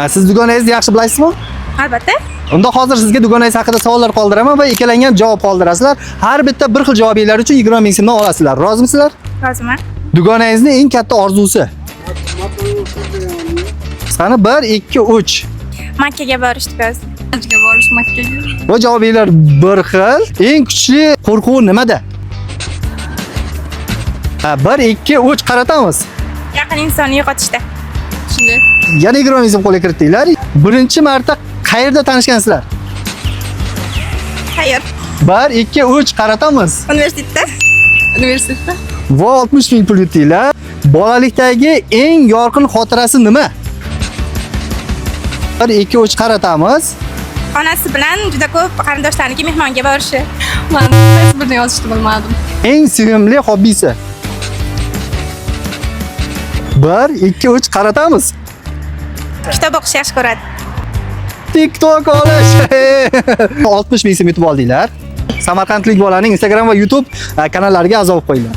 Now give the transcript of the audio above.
Siz dugonangizni yaxshi bilasizmi? Albatta. Unda hozir sizga dugonangiz haqida savollar qoldiraman va ikkilangan javob qoldirasizlar. Har bitta bir xil javobinglar uchun 20 ming so'mdan olasizlar. Rozimisizlar? Roziman. Dugonangizning eng katta orzusi? Sani 1 2 3. Makkaga borishni ko'z. Hajga borish Makkaga. Bu javobinglar bir xil. Eng kuchli qo'rquv nimada? 1 2 3 qaratamiz. Yaqin insonni yo'qotishda. Shunday. Yana 20 ming so'm qo'lga kiritdinglar. Birinchi marta qayerda tanishgansizlar? Qayер? 1 2 3 qaratamiz. Universitetda. Universitetda. Va 60 ming pul yutdinglar. Bolalikdagi eng yorqin xotirasi nima? 1 2 3 qaratamiz. Onasi bilan juda ko'p qarindoshlarniki mehmonga borishi. Men qaysi birini yozishni bilmadim. Eng sevimli hobbisi? 1 2 3 qaratamiz. Kitob o'qish yaxshi ko'radi. TikTok olish. 60 ming so'm yutib oldinglar. Samarqandlik bolaning Instagram va YouTube kanallariga a'zo bo'lib qo'yinglar.